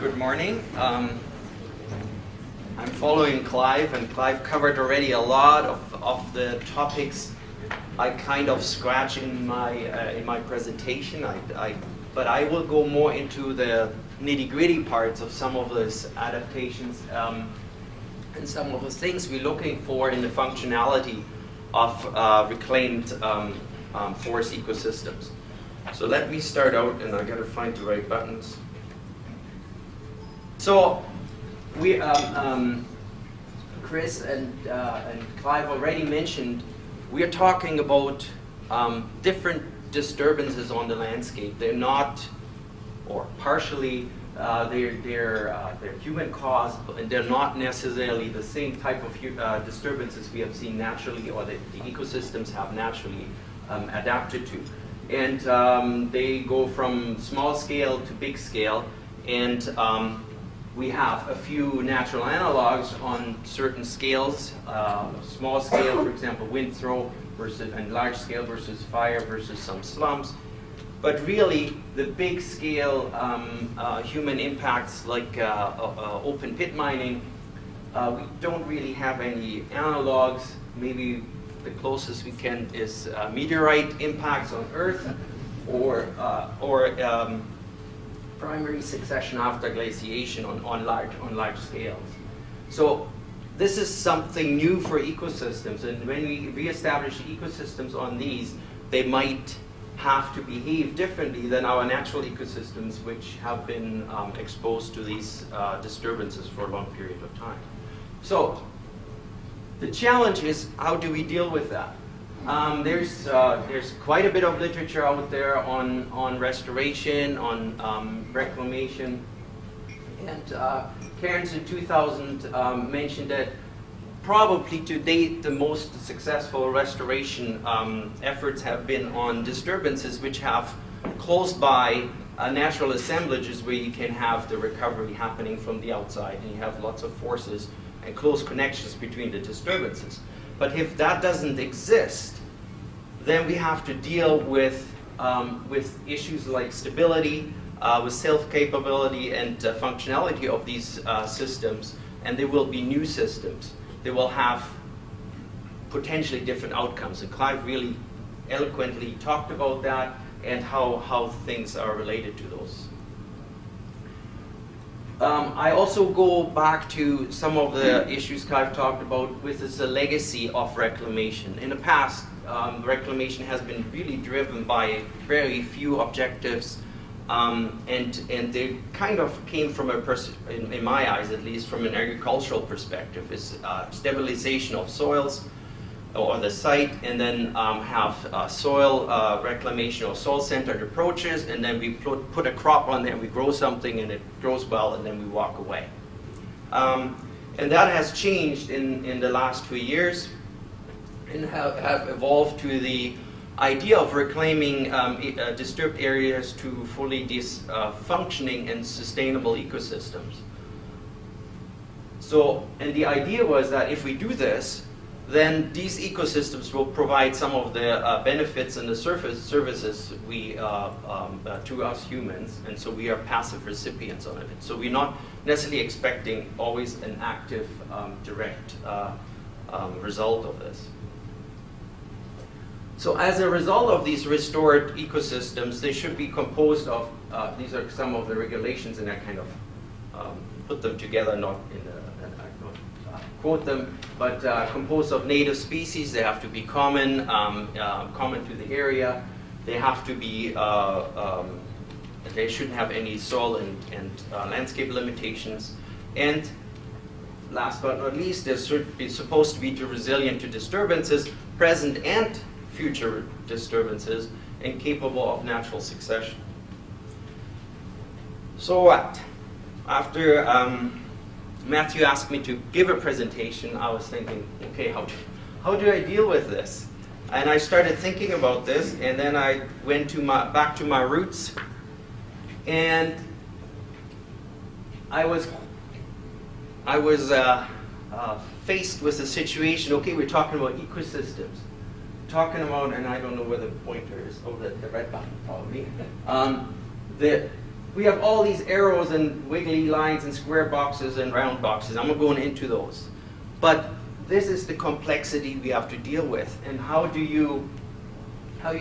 Good morning. I'm following Clive, and Clive covered already a lot of the topics I kind of scratched in my presentation. But I will go more into the nitty-gritty parts of some of those adaptations and some of the things we're looking for in the functionality of reclaimed forest ecosystems. So let me start out, and I gotta find the right buttons. So we, Chris and Clive already mentioned, we are talking about different disturbances on the landscape. They're not, or partially, they're human caused, and they're not necessarily the same type of disturbances we have seen naturally, or that the ecosystems have naturally adapted to. And they go from small scale to big scale, and we have a few natural analogs on certain scales. Small scale, for example, wind throw, versus, and large scale versus fire versus some slumps. But really, the big scale human impacts like open pit mining, we don't really have any analogs. Maybe the closest we can is meteorite impacts on Earth, or primary succession after glaciation on large scales. So this is something new for ecosystems, and when we reestablish ecosystems on these, they might have to behave differently than our natural ecosystems, which have been exposed to these disturbances for a long period of time. So the challenge is, how do we deal with that? There's quite a bit of literature out there on restoration, on reclamation, and Cairns in 2000 mentioned that probably to date the most successful restoration efforts have been on disturbances which have close by natural assemblages where you can have the recovery happening from the outside, and you have lots of forces and close connections between the disturbances. But if that doesn't exist, then we have to deal with issues like stability, with self-capability and functionality of these systems, and there will be new systems. They will have potentially different outcomes, and Clive really eloquently talked about that and how things are related to those. I also go back to some of the issues Clive talked about with the legacy of reclamation. In the past, reclamation has been really driven by very few objectives, and they kind of came from in my eyes at least, from an agricultural perspective, is stabilization of soils or the site, and then have soil reclamation or soil-centered approaches, and then we put a crop on there, we grow something, and it grows well, and then we walk away. And that has changed in the last few years, and have evolved to the idea of reclaiming disturbed areas to fully functioning and sustainable ecosystems. So, and the idea was that if we do this, then these ecosystems will provide some of the benefits and the services we, to us humans, and so we are passive recipients of it. So we're not necessarily expecting always an active, direct result of this. So as a result of these restored ecosystems, they should be composed of, these are some of the regulations, and I kind of put them together, not in the, quote them, but composed of native species. They have to be common, common to the area. They have to be, they shouldn't have any soil and landscape limitations. And last but not least, they should be supposed to be resilient to disturbances, present and future disturbances, and capable of natural succession. So what? After Matthew asked me to give a presentation, I was thinking, okay, how do I deal with this? And I started thinking about this, and then I went back to my roots, and I was faced with a situation. Okay, we're talking about ecosystems, talking about, and I don't know where the pointer is. Oh, the red button probably. we have all these arrows and wiggly lines and square boxes and round boxes. I'm not going into those. But this is the complexity we have to deal with. And how do you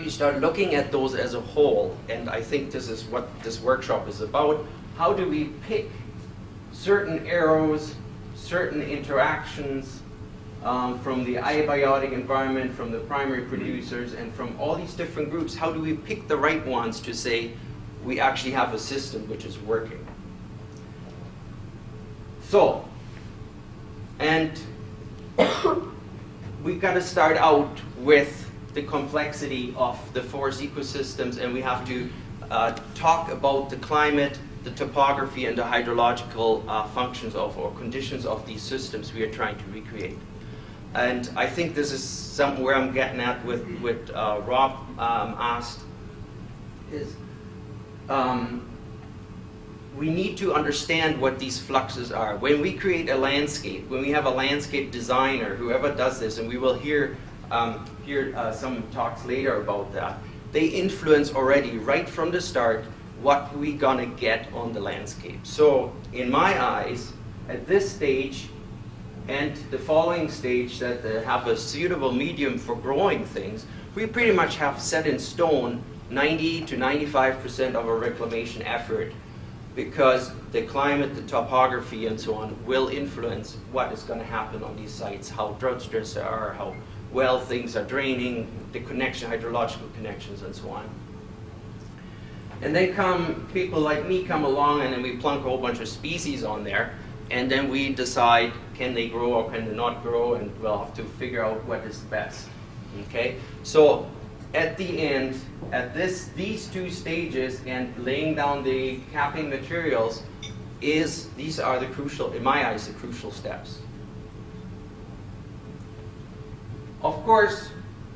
start looking at those as a whole? And I think this is what this workshop is about. How do we pick certain arrows, certain interactions from the abiotic environment, from the primary producers, and from all these different groups? How do we pick the right ones to say we actually have a system which is working? So, and we've got to start out with the complexity of the forest ecosystems, and we have to talk about the climate, the topography, and the hydrological functions of or conditions of these systems we are trying to recreate. And I think this is somewhere I'm getting at with Rob asked is we need to understand what these fluxes are. When we create a landscape, when we have a landscape designer, whoever does this, and we will hear some talks later about that, they influence already right from the start what we're gonna get on the landscape. So in my eyes, at this stage and the following stage that have a suitable medium for growing things, we pretty much have set in stone 90 to 95% of our reclamation effort, because the climate, the topography, and so on will influence what is going to happen on these sites, how drought stressed they are, how well things are draining, the connection, hydrological connections, and so on. And then people like me come along, and then we plunk a whole bunch of species on there, and then we decide, can they grow or can they not grow, and we'll have to figure out what is best. Okay? So at the end, at these two stages and laying down the capping materials, these are the crucial, in my eyes, the crucial steps. Of course,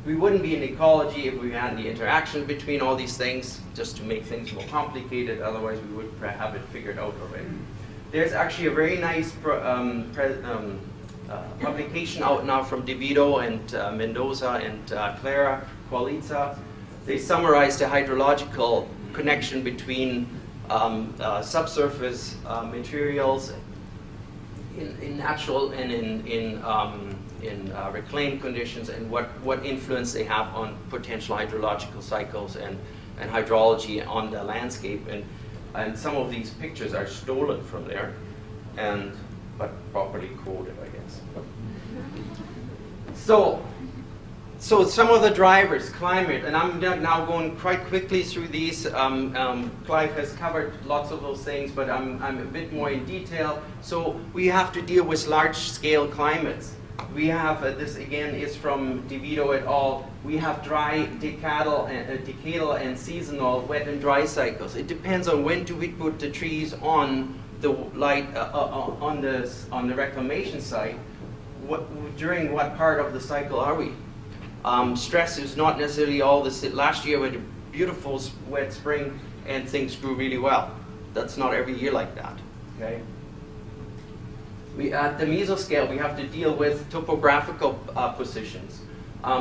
we wouldn't be in ecology if we had the interaction between all these things, just to make things more complicated. Otherwise, we would have it figured out already. There's actually a very nice publication out now from DeVito and Mendoza and Clara Qualitza. They summarize the hydrological connection between subsurface materials in natural and in reclaimed conditions, and what influence they have on potential hydrological cycles and hydrology on the landscape. And some of these pictures are stolen from there, but properly quoted, I guess. So some of the drivers, climate, and I'm now going quite quickly through these. Clive has covered lots of those things, but I'm a bit more in detail. So we have to deal with large-scale climates. We have, this again is from DeVito et al., we have dry, decadal and seasonal, wet and dry cycles. It depends on when do we put the trees on the light, on the reclamation site. During what part of the cycle are we? Stress is not necessarily all this. Last year we had a beautiful wet spring and things grew really well. That's not every year like that. Okay. At the mesoscale, we have to deal with topographical positions.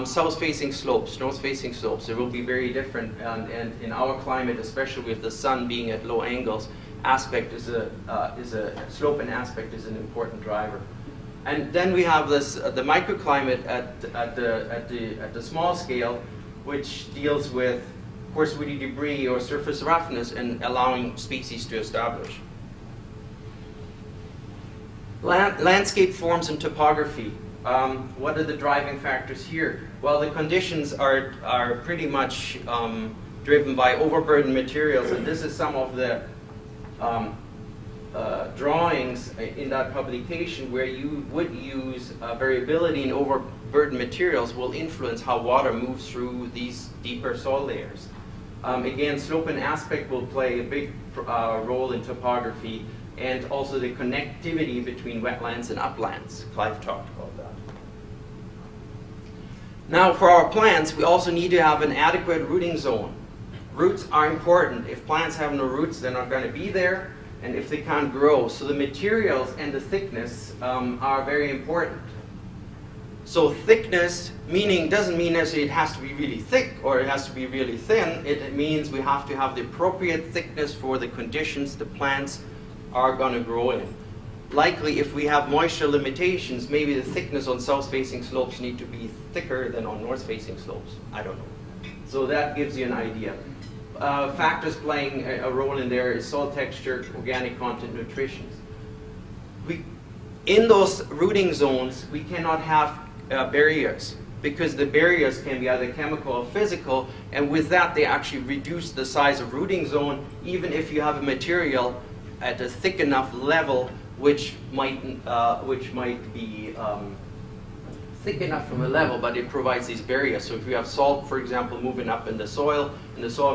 South-facing slopes, north-facing slopes, they will be very different. And in our climate, especially with the sun being at low angles, slope and aspect is an important driver. And then we have this the microclimate at the small scale, which deals with coarse woody debris or surface roughness and allowing species to establish. Landscape forms and topography. What are the driving factors here? Well, the conditions are pretty much driven by overburden materials, and this is some of the drawings in that publication where you would use variability in overburden materials will influence how water moves through these deeper soil layers. Again, slope and aspect will play a big role in topography, and also the connectivity between wetlands and uplands. Clive talked about that. Now, for our plants, we also need to have an adequate rooting zone. Roots are important. If plants have no roots, they're not going to be there, and if they can't grow. So the materials and the thickness are very important. So thickness doesn't mean necessarily it has to be really thick or it has to be really thin. It means we have to have the appropriate thickness for the conditions the plants are going to grow in. Likely, if we have moisture limitations, maybe the thickness on south-facing slopes need to be thicker than on north-facing slopes. I don't know. So that gives you an idea. Factors playing a role in there is soil texture, organic content, nutrition. In those rooting zones, we cannot have barriers, because the barriers can be either chemical or physical, and with that they actually reduce the size of rooting zone, even if you have a material at a thick enough level which might be thick enough from a level, but it provides these barriers. So if you have salt, for example, moving up in the soil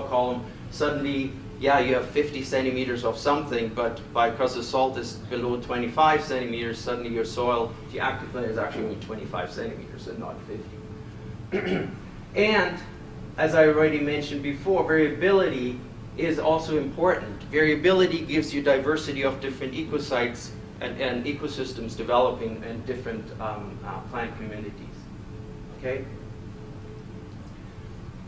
column, suddenly, yeah, you have 50 centimeters of something, but because the salt is below 25 centimeters, suddenly your soil, the active layer is actually only 25 centimeters and not 50. And, as I already mentioned before, variability is also important. Variability gives you diversity of different ecosites and ecosystems developing in different plant communities. Okay?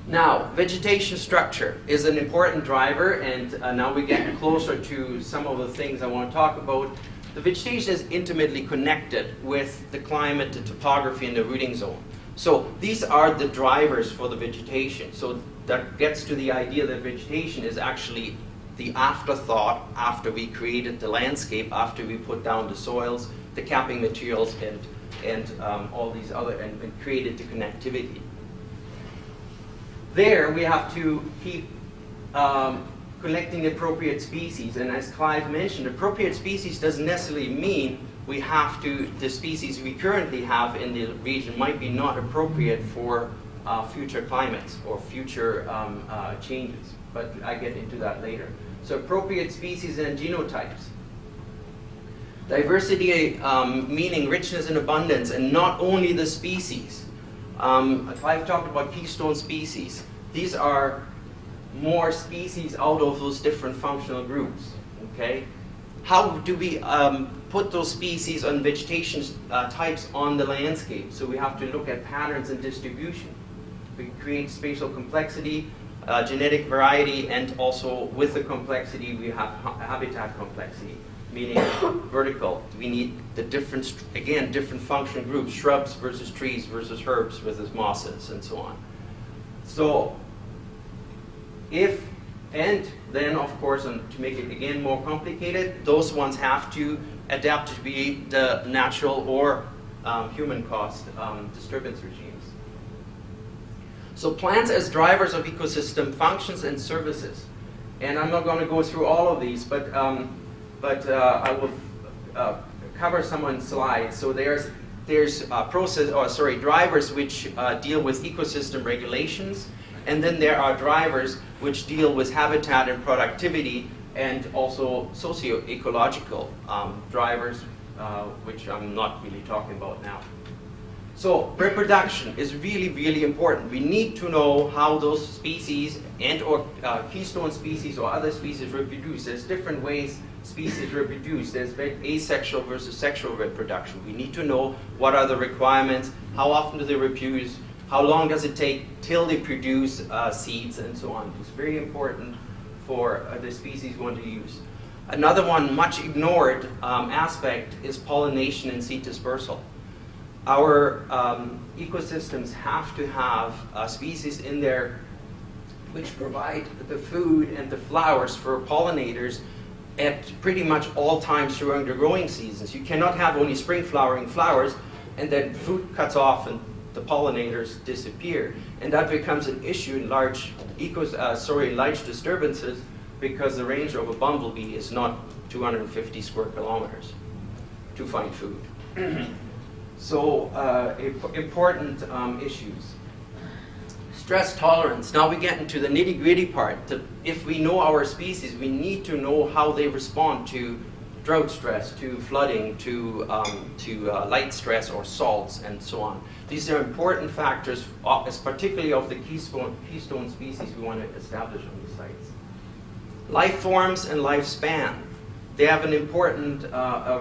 Now, vegetation structure is an important driver, and now we're getting closer to some of the things I want to talk about. The vegetation is intimately connected with the climate, the topography, and the rooting zone. So these are the drivers for the vegetation. So that gets to the idea that vegetation is actually the afterthought after we created the landscape, after we put down the soils, the capping materials, and all these other, and created the connectivity. There we have to keep collecting appropriate species, and as Clive mentioned, appropriate species doesn't necessarily mean we have to, the species we currently have in the region might be not appropriate for future climates or future changes, but I get into that later. So appropriate species and genotypes. Diversity meaning richness and abundance, and not only the species. Clive talked about keystone species. These are more species out of those different functional groups. Okay? How do we put those species and vegetation types on the landscape? So we have to look at patterns and distribution. We create spatial complexity, genetic variety, and also with the complexity we have habitat complexity, meaning vertical. We need the different, again, different function groups, shrubs versus trees versus herbs versus mosses, and so on. So if, and then of course, and to make it again more complicated, those ones have to adapt to be the natural or human-caused disturbance regimes. So plants as drivers of ecosystem functions and services. And I'm not going to go through all of these, but I will cover some on slides. So there's drivers which deal with ecosystem regulations, and then there are drivers which deal with habitat and productivity, and also socio-ecological drivers, which I'm not really talking about now. So reproduction is really, really important. We need to know how those species and or keystone species or other species reproduce. There's different ways species reproduce. There's asexual versus sexual reproduction. We need to know what are the requirements, how often do they reproduce, how long does it take till they produce seeds, and so on. It's very important for the species we want to use. Another one, much ignored aspect, is pollination and seed dispersal. Our ecosystems have to have species in there which provide the food and the flowers for pollinators at pretty much all times during the growing seasons. You cannot have only spring flowering flowers and then food cuts off and the pollinators disappear. And that becomes an issue in large large disturbances, because the range of a bumblebee is not 250 square kilometers to find food. So important issues. Stress tolerance. Now we get into the nitty-gritty part. If we know our species, we need to know how they respond to drought stress, to flooding, to light stress or salts, and so on. These are important factors, particularly of the keystone species we want to establish on the sites. Life forms and lifespan. they have an important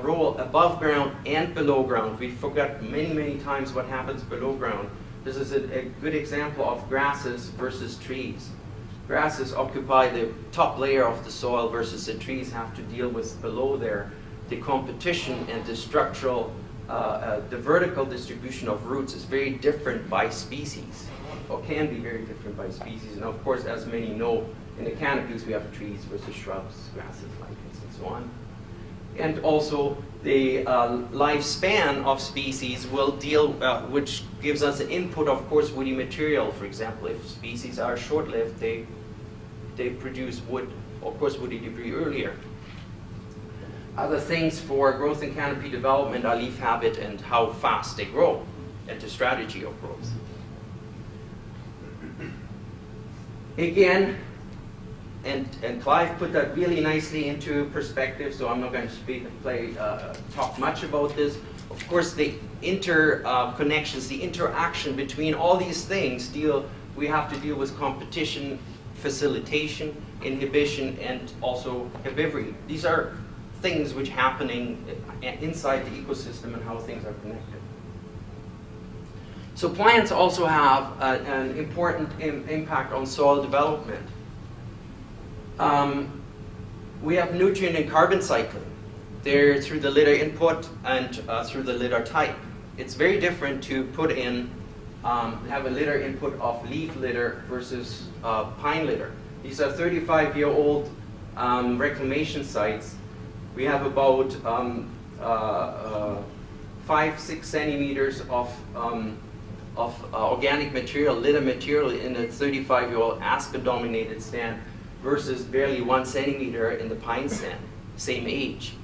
role above ground and below ground. We forgot many, many times what happens below ground. This is a good example of grasses versus trees. Grasses occupy the top layer of the soil versus the trees have to deal with below there the competition and the structural, the vertical distribution of roots is very different by species, or can be very different by species. And of course, as many know, in the canopies we have trees versus shrubs, grasses, lichens, and so on. And also the lifespan of species will deal, which gives us an input, of course, woody material. For example, if species are short-lived, they produce wood, of course, woody debris earlier. Other things for growth and canopy development are leaf habit and how fast they grow, and the strategy of growth. Again, and Clive put that really nicely into perspective, so I'm not going to talk much about this. Of course, the interconnections, the interaction between all these things, we have to deal with competition, facilitation, inhibition, and also herbivory. These are things which are happening inside the ecosystem and how things are connected. So plants also have an important impact on soil development. We have nutrient and carbon cycling. They're through the litter input and through the litter type. It's very different to put in, have a litter input of leaf litter versus pine litter. These are 35-year-old reclamation sites. We have about 5-6 centimeters of organic material, litter material in a 35-year-old aspen-dominated stand versus barely 1 centimeter in the pine stand, same age,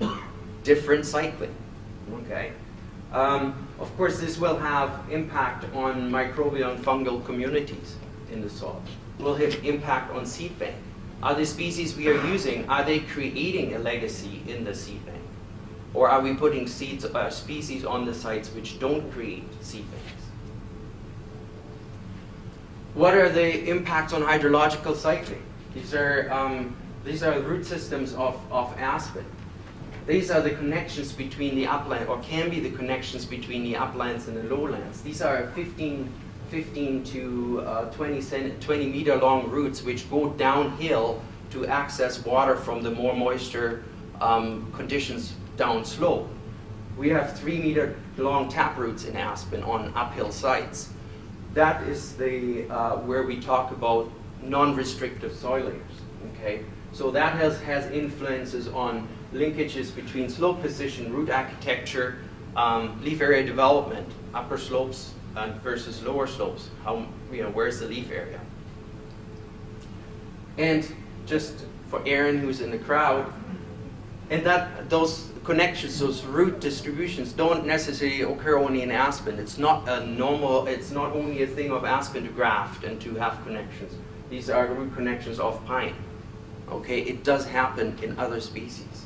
different cycling. Okay. Of course, this will have impact on microbial and fungal communities in the soil. Will have impact on seed bank. Are the species we are using, are they creating a legacy in the seed bank? Or are we putting species on the sites which don't create seed banks? What are the impacts on hydrological cycling? These are root systems of aspen. These are the connections between the upland, or can be the connections between the uplands and the lowlands. These are 15 to 20 meter long roots which go downhill to access water from the more moisture conditions downslope. We have 3 meter long taproots in aspen on uphill sites. That is the where we talk about non-restrictive soil layers. Okay, so that has influences on linkages between slope position, root architecture, leaf area development, upper slopes versus lower slopes. How, where's the leaf area? And just for Aaron, who's in the crowd, and those connections, those root distributions, don't necessarily occur only in aspen. It's not a normal. It's not only a thing of aspen to graft and to have connections. These are root connections of pine. Okay, it does happen in other species.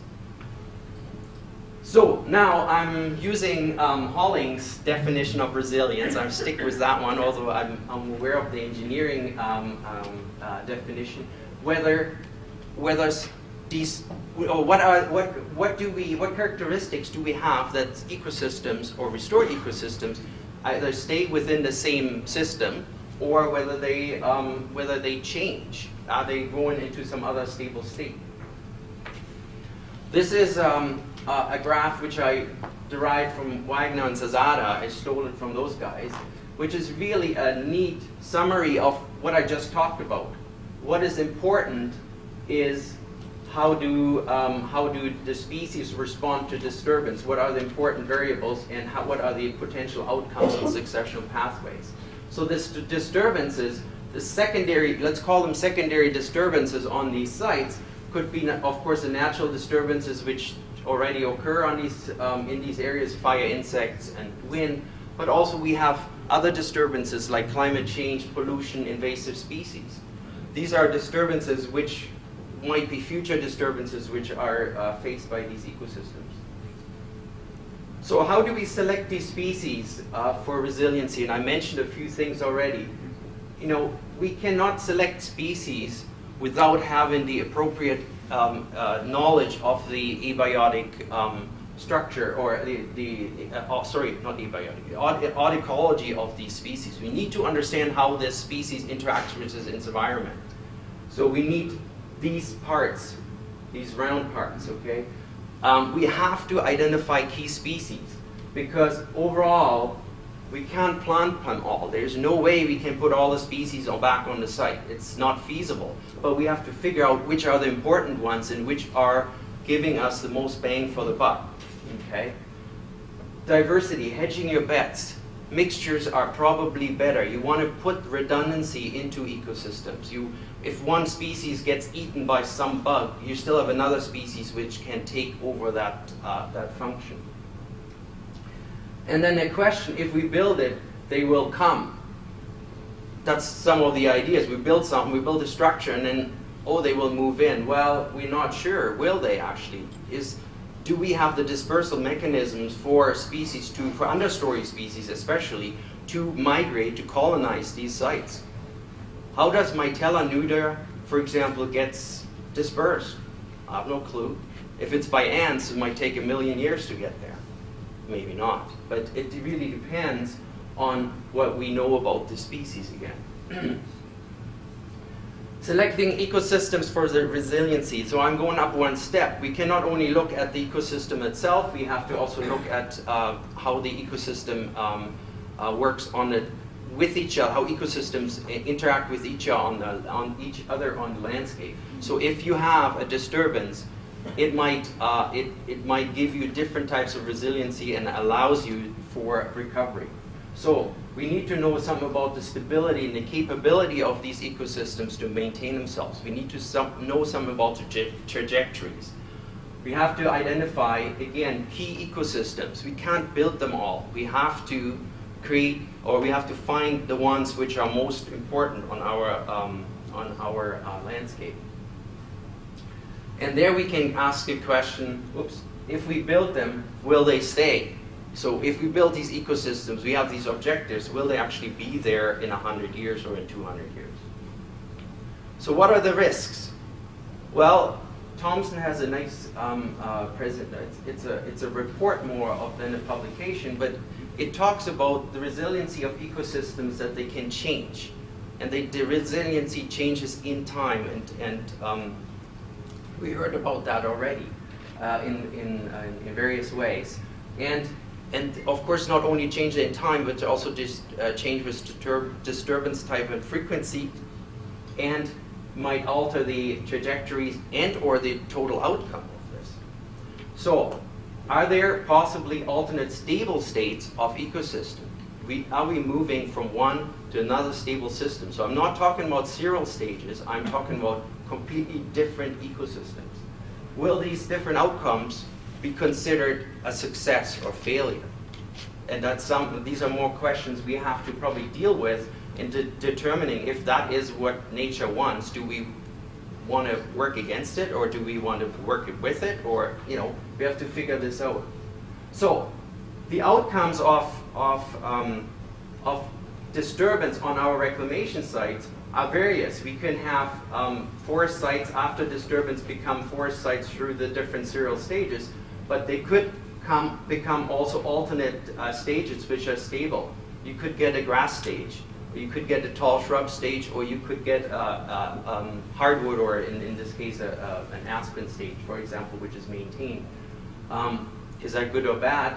So now I'm using Holling's definition of resilience. I'm sticking with that one, although I'm aware of the engineering definition. Whether these, or what characteristics do we have that ecosystems or restored ecosystems either stay within the same system, or whether they change? Are they going into some other stable state? This is a graph which I derived from Wagner and Zazada. I stole it from those guys, which is really a neat summary of what I just talked about. What is important is how do the species respond to disturbance? What are the important variables, and what are the potential outcomes and successional pathways? So this disturbances, the secondary, let's call them secondary disturbances on these sites, could be, of course, the natural disturbances which already occur on these, in these areas, fire, insects, and wind. But also we have other disturbances like climate change, pollution, invasive species. These are disturbances which might be future disturbances which are faced by these ecosystems. So how do we select these species for resiliency? And I mentioned a few things already. We cannot select species without having the appropriate knowledge of the abiotic structure, or sorry, not abiotic, ecology of these species. We need to understand how this species interacts with its environment. So we need these parts, these round parts, okay? We have to identify key species, because overall, we can't plant them all. There's no way we can put all the species back on the site. It's not feasible. But we have to figure out which are the important ones and which are giving us the most bang for the buck. Okay? Diversity, hedging your bets. Mixtures are probably better. You want to put redundancy into ecosystems. If one species gets eaten by some bug, you still have another species which can take over that function. And then the question, if we build it, they will come. That's some of the ideas. We build something, we build a structure, and then, oh, they will move in. Well, we're not sure. Will they actually? Do we have the dispersal mechanisms for species for understory species especially, to migrate, to colonize these sites? How does Mitella nuda, for example, gets dispersed? I have no clue. If it's by ants, it might take 1 million years to get there. Maybe not. But it really depends on what we know about the species again. Selecting ecosystems for the resiliency. So I'm going up one step. We cannot only look at the ecosystem itself, we have to also look at how the ecosystem works with each other, how ecosystems interact with each other on the landscape. So if you have a disturbance, it might give you different types of resiliency and allows you for recovery. So we need to know something about the stability and the capability of these ecosystems to maintain themselves. We need to know something about the trajectories. We have to identify, again, key ecosystems. We can't build them all. We have to create, or we have to find the ones which are most important on our landscape. And there we can ask the question, oops, if we build them, will they stay? So if we build these ecosystems, we have these objectives, will they actually be there in 100 years or in 200 years? So what are the risks? Well, Thompson has a nice it's a report more than a publication, but it talks about the resiliency of ecosystems, that they can change. And the resiliency changes in time, and we heard about that already in various ways. And of course, not only change in time, but also just change with disturbance type and frequency, and might alter the trajectories and or the total outcome of this. So, are there possibly alternate stable states of ecosystem? Are we moving from one to another stable system? So I'm not talking about serial stages, I'm talking about completely different ecosystems. Will these different outcomes be considered a success or failure? And these are more questions we have to probably deal with in determining if that is what nature wants. Do we want to work against it, or do we want to work with it, or we have to figure this out. So the outcomes of disturbance on our reclamation sites are various. We can have forest sites after disturbance become forest sites through the different serial stages, but they could become also alternate stages which are stable. You could get a grass stage, or you could get a tall shrub stage, or you could get hardwood, or in this case an aspen stage, for example, which is maintained. Is that good or bad?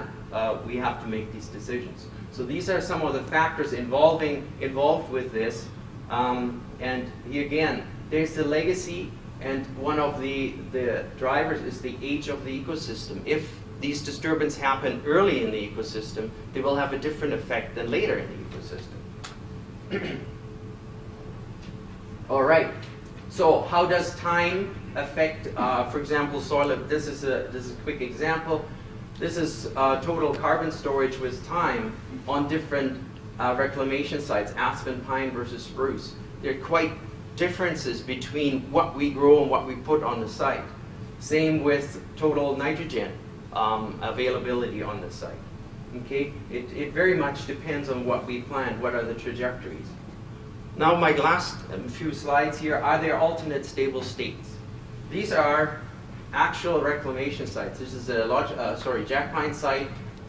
We have to make these decisions. So these are some of the factors involved with this. And again, there's the legacy, and one of the drivers is the age of the ecosystem. If these disturbances happen early in the ecosystem, they will have a different effect than later in the ecosystem. All right. So how does time affect, for example, soil? This is a quick example. This is total carbon storage with time on different reclamation sites, aspen, pine versus spruce. There are quite differences between what we grow and what we put on the site. Same with total nitrogen availability on the site. Okay, it very much depends on what we plant, what are the trajectories. Now my last few slides here, are there alternate stable states? these are actual reclamation sites. This is a jack pine site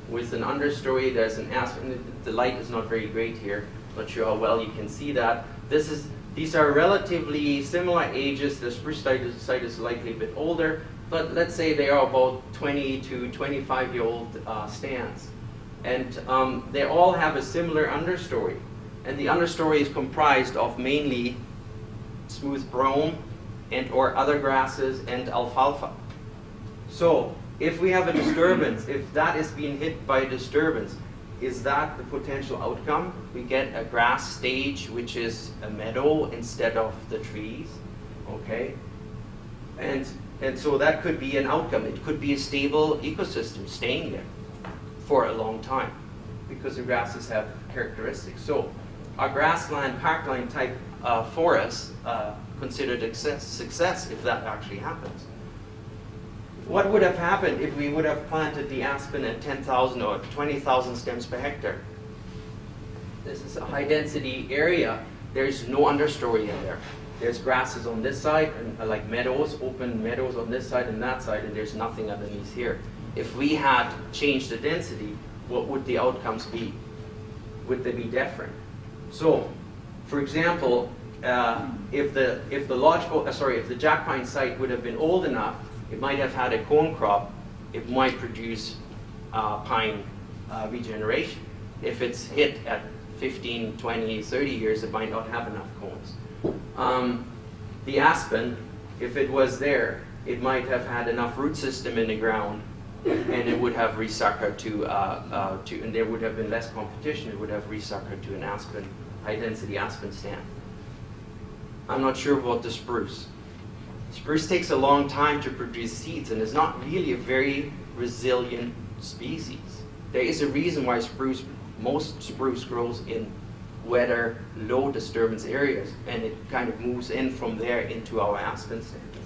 with an understory. There's an aspen. The light is not very great here. Not sure how well you can see that. These are relatively similar ages. The spruce site is likely a bit older, but let's say they are about 20 to 25-year-old stands. And they all have a similar understory. And the understory is comprised of mainly smooth brome and or other grasses and alfalfa. So if we have a disturbance, if that is being hit by a disturbance, is that the potential outcome? We get a grass stage, which is a meadow instead of the trees, okay? And so that could be an outcome. It could be a stable ecosystem staying there for a long time because the grasses have characteristics. So our grassland, parkland type forests considered a success if that actually happens. What would have happened if we would have planted the aspen at 10,000 or 20,000 stems per hectare? This is a high density area. There's no understory in there. There's grasses on this side and like meadows, open meadows on this side and that side, and there's nothing underneath here. If we had changed the density, what would the outcomes be? Would they be different? So, for example, if the jack pine site would have been old enough, it might have had a cone crop. It might produce pine regeneration. If it's hit at 15, 20, 30 years, it might not have enough cones. The aspen, if it was there, it might have had enough root system in the ground, and it would have resuckered and there would have been less competition. It would have resuckered to an aspen, high-density aspen stand. I'm not sure about the spruce. Spruce takes a long time to produce seeds and is not really a very resilient species. There is a reason why most spruce grows in wetter, low disturbance areas, and it kind of moves in from there into our aspen stands.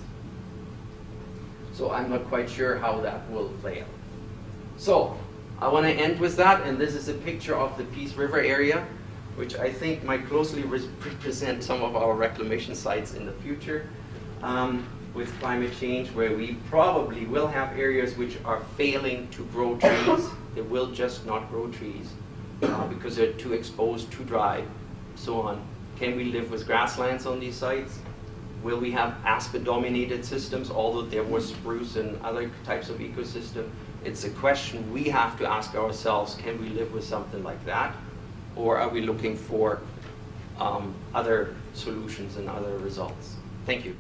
So I'm not quite sure how that will play out. So I want to end with that, and this is a picture of the Peace River area, which I think might closely represent some of our reclamation sites in the future. With climate change, where we probably will have areas which are failing to grow trees. They will just not grow trees because they're too exposed, too dry, so on. Can we live with grasslands on these sites? Will we have aspen-dominated systems, although there was spruce and other types of ecosystem? It's a question we have to ask ourselves, can we live with something like that? Or are we looking for other solutions and other results? Thank you.